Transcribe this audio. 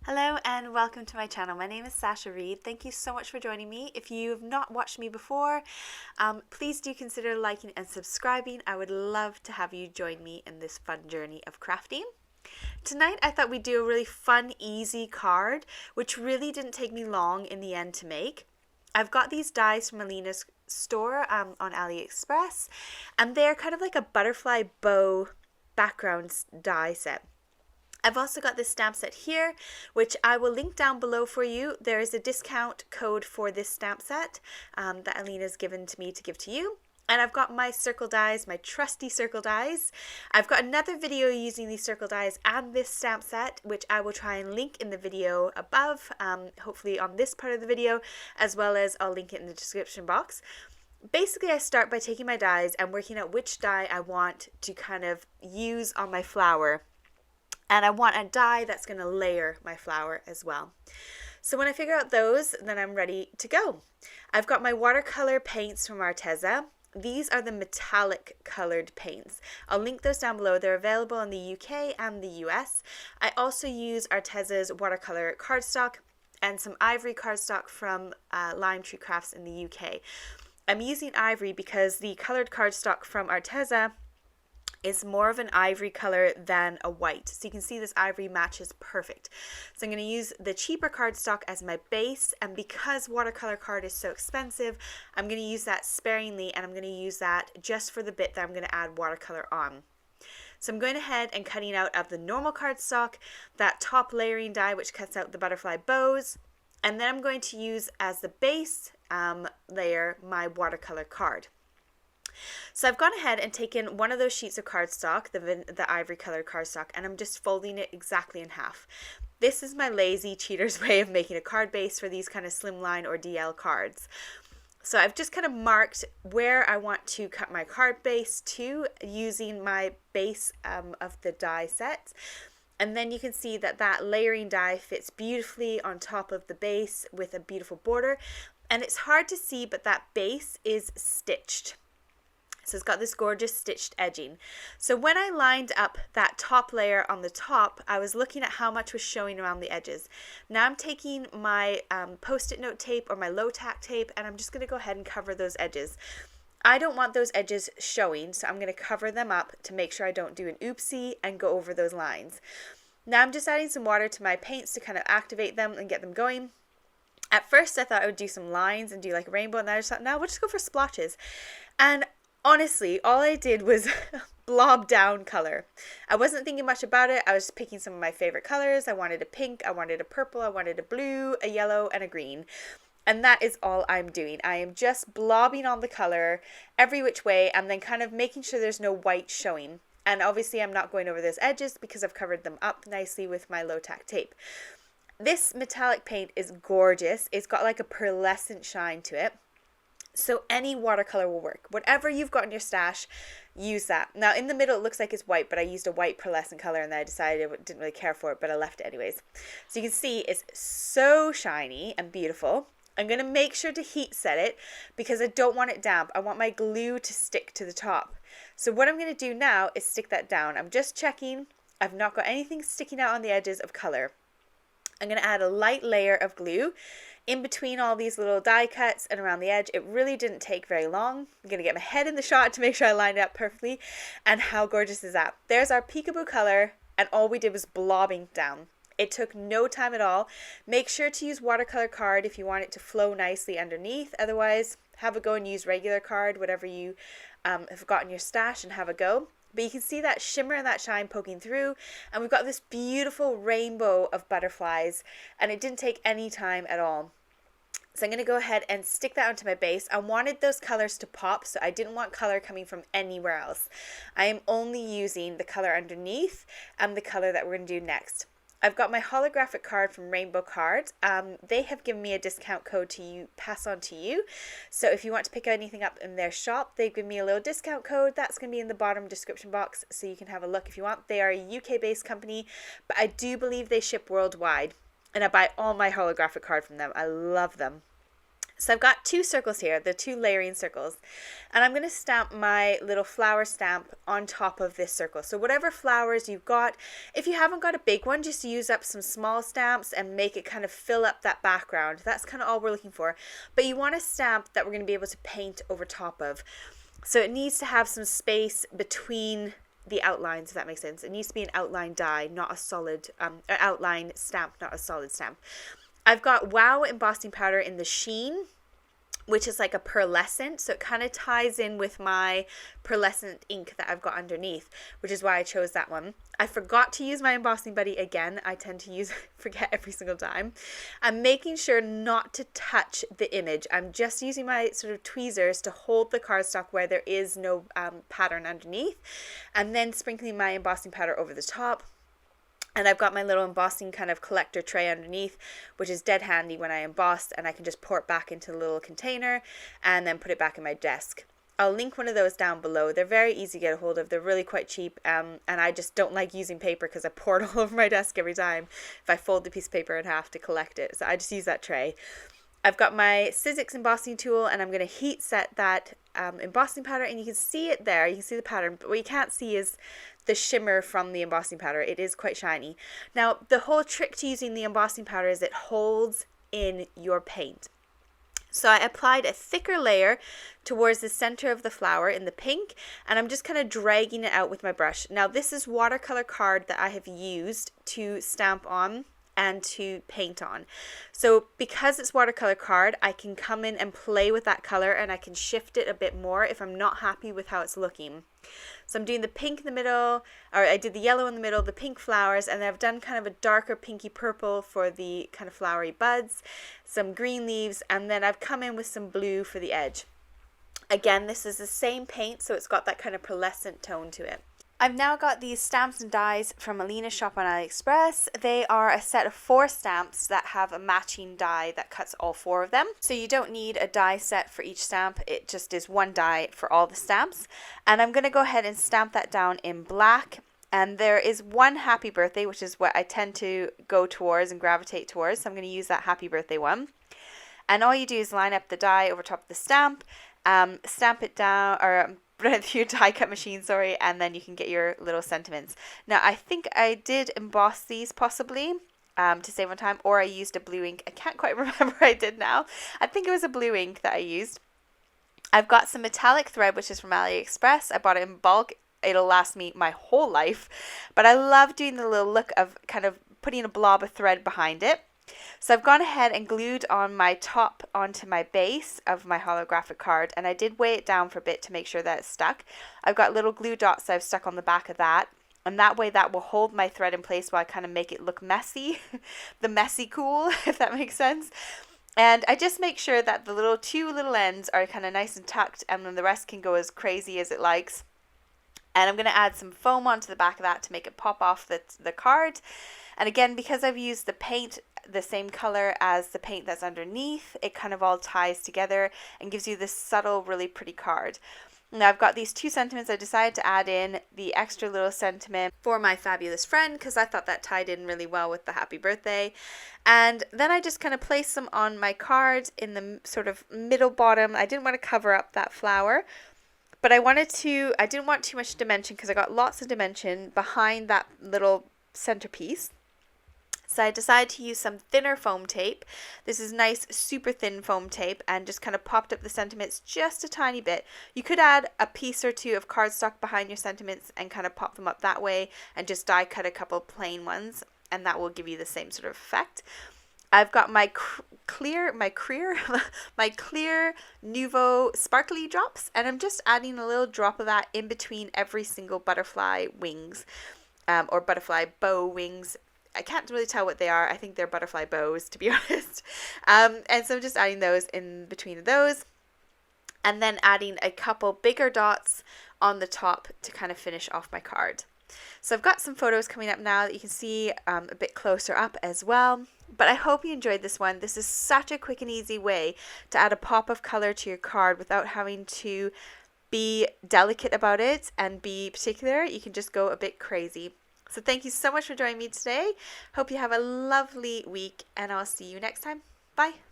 Hello and welcome to my channel. My name is Sasha Reade. Thank you so much for joining me. If you have not watched me before, please do consider liking and subscribing. I would love to have you join me in this fun journey of crafting. Tonight I thought we'd do a really fun, easy card, which really didn't take me long in the end to make. I've got these dies from Alina's store on AliExpress, and they're kind of like a butterfly bow background die set. I've also got this stamp set here, which I will link down below for you. There is a discount code for this stamp set that Alina's given to me to give to you. And I've got my circle dies, my trusty circle dies. I've got another video using these circle dies and this stamp set, which I will try and link in the video above, hopefully on this part of the video, as well as I'll link it in the description box. Basically, I start by taking my dies and working out which die I want to kind of use on my flower. And I want a die that's going to layer my flower as well. So when I figure out those, then I'm ready to go. I've got my watercolor paints from Arteza. These are the metallic colored paints. I'll link those down below. They're available in the UK and the US. I also use Arteza's watercolor cardstock and some ivory cardstock from Lime Tree Crafts in the UK. I'm using ivory because the colored cardstock from Arteza is more of an ivory color than a white. So you can see this ivory matches perfect. So I'm going to use the cheaper cardstock as my base, and because watercolor card is so expensive, I'm going to use that sparingly, and I'm going to use that just for the bit that I'm going to add watercolor on. So I'm going ahead and cutting out of the normal cardstock that top layering die which cuts out the butterfly bows, and then I'm going to use as the base layer my watercolor card. So I've gone ahead and taken one of those sheets of cardstock, the ivory colored cardstock, and I'm just folding it exactly in half. This is my lazy cheater's way of making a card base for these kind of slimline or DL cards. So I've just kind of marked where I want to cut my card base to using my base of the die set. And then you can see that that layering die fits beautifully on top of the base with a beautiful border. And it's hard to see, but that base is stitched. So it's got this gorgeous stitched edging. So when I lined up that top layer on the top, I was looking at how much was showing around the edges. Now I'm taking my post-it note tape or my low tack tape, and I'm just going to go ahead and cover those edges. I don't want those edges showing, so I'm going to cover them up to make sure I don't do an oopsie and go over those lines. Now I'm just adding some water to my paints to kind of activate them and get them going. At first I thought I would do some lines and do like a rainbow, and then I just thought, no, we'll just go for splotches. And honestly, all I did was blob down color. I wasn't thinking much about it. I was just picking some of my favorite colors. I wanted a pink, I wanted a purple, I wanted a blue, a yellow, and a green. And that is all I'm doing. I am just blobbing on the color every which way and then kind of making sure there's no white showing. And obviously I'm not going over those edges because I've covered them up nicely with my low tack tape. This metallic paint is gorgeous. It's got like a pearlescent shine to it. So any watercolor will work. Whatever you've got in your stash, use that. Now in the middle it looks like it's white, but I used a white pearlescent color and then I decided I didn't really care for it, but I left it anyways. So you can see it's so shiny and beautiful. I'm going to make sure to heat set it because I don't want it damp. I want my glue to stick to the top. So what I'm going to do now is stick that down. I'm just checking. I've not got anything sticking out on the edges of color. I'm going to add a light layer of glue in between all these little die cuts and around the edge. It really didn't take very long. I'm going to get my head in the shot to make sure I lined it up perfectly. And how gorgeous is that? There's our Peekaboo color, and all we did was blobbing down. It took no time at all. Make sure to use watercolor card if you want it to flow nicely underneath. Otherwise, have a go and use regular card, whatever you have got in your stash, and have a go. But you can see that shimmer and that shine poking through, and we've got this beautiful rainbow of butterflies, and it didn't take any time at all. So I'm going to go ahead and stick that onto my base. I wanted those colors to pop, so I didn't want color coming from anywhere else. I am only using the color underneath and the color that we're going to do next. I've got my holographic card from Rainbow Cards. They have given me a discount code to pass on to you. So if you want to pick anything up in their shop, they've given me a little discount code. That's going to be in the bottom description box, so you can have a look if you want. They are a UK-based company, but I do believe they ship worldwide. And I buy all my holographic card from them. I love them. So I've got two circles here, the two layering circles, and I'm going to stamp my little flower stamp on top of this circle. So whatever flowers you've got, if you haven't got a big one, just use up some small stamps and make it kind of fill up that background. That's kind of all we're looking for. But you want a stamp that we're going to be able to paint over top of. So it needs to have some space between the outlines, if that makes sense. It needs to be an outline die, not a solid, outline stamp, not a solid stamp. I've got Wow embossing powder in the sheen, which is like a pearlescent, so it kind of ties in with my pearlescent ink that I've got underneath, which is why I chose that one. I forgot to use my embossing buddy again. I tend to forget every single time. I'm making sure not to touch the image. I'm just using my sort of tweezers to hold the cardstock where there is no pattern underneath, and then sprinkling my embossing powder over the top. And I've got my little embossing kind of collector tray underneath, which is dead handy when I emboss, and I can just pour it back into the little container and then put it back in my desk. I'll link one of those down below. They're very easy to get a hold of. They're really quite cheap, and I just don't like using paper because I pour it all over my desk every time if I fold the piece of paper and have to collect it. So I just use that tray. I've got my Sizzix embossing tool, and I'm going to heat set that embossing powder, and you can see it there. You can see the pattern, but what you can't see is the shimmer from the embossing powder. It is quite shiny. Now, the whole trick to using the embossing powder is it holds in your paint. So I applied a thicker layer towards the center of the flower in the pink, and I'm just kind of dragging it out with my brush. Now, this is watercolor card that I have used to stamp on and to paint on. So because it's watercolor card, I can come in and play with that color, and I can shift it a bit more if I'm not happy with how it's looking. So I'm doing the pink in the middle, or I did the yellow in the middle, the pink flowers, and then I've done kind of a darker pinky purple for the kind of flowery buds, some green leaves, and then I've come in with some blue for the edge. Again, this is the same paint, so it's got that kind of pearlescent tone to it. I've now got these stamps and dies from Alina's shop on AliExpress. They are a set of 4 stamps that have a matching die that cuts all 4 of them. So you don't need a die set for each stamp. It just is one die for all the stamps. And I'm going to go ahead and stamp that down in black. And there is one happy birthday, which is what I tend to go towards and gravitate towards. So I'm going to use that happy birthday one. And all you do is line up the die over top of the stamp, stamp it down, or run it through your die cut machine, and then you can get your little sentiments. Now, I think I did emboss these possibly to save on time, or I used a blue ink. I can't quite remember what I did now. I think it was a blue ink that I used. I've got some metallic thread, which is from AliExpress. I bought it in bulk. It'll last me my whole life, but I love doing the little look of kind of putting a blob of thread behind it. So I've gone ahead and glued on my top onto my base of my holographic card, and I did weigh it down for a bit to make sure that it's stuck. I've got little glue dots that I've stuck on the back of that, and that way that will hold my thread in place while I kind of make it look messy, the messy cool, if that makes sense. And I just make sure that the two little ends are kind of nice and tucked, and then the rest can go as crazy as it likes. And I'm going to add some foam onto the back of that to make it pop off the card. And again, because I've used the paint the same color as the paint that's underneath, it kind of all ties together and gives you this subtle, really pretty card. Now I've got these 2 sentiments. I decided to add in the extra little sentiment for my fabulous friend because I thought that tied in really well with the happy birthday. And then I just kind of placed them on my card in the sort of middle bottom. I didn't want to cover up that flower, but I didn't want too much dimension because I got lots of dimension behind that little centerpiece. So I decided to use some thinner foam tape. This is nice, super thin foam tape, and just kind of popped up the sentiments just a tiny bit. You could add a piece or 2 of cardstock behind your sentiments and kind of pop them up that way, and just die cut a couple plain ones, and that will give you the same sort of effect. I've got my clear Nouveau sparkly drops, and I'm just adding a little drop of that in between every single butterfly wings, or butterfly bow wings. I can't really tell what they are. I think they're butterfly bows, to be honest. And so I'm just adding those in between those, and then adding a couple bigger dots on the top to kind of finish off my card. So I've got some photos coming up now that you can see a bit closer up as well. But I hope you enjoyed this one. This is such a quick and easy way to add a pop of color to your card without having to be delicate about it and be particular. You can just go a bit crazy. So thank you so much for joining me today. Hope you have a lovely week, and I'll see you next time. Bye.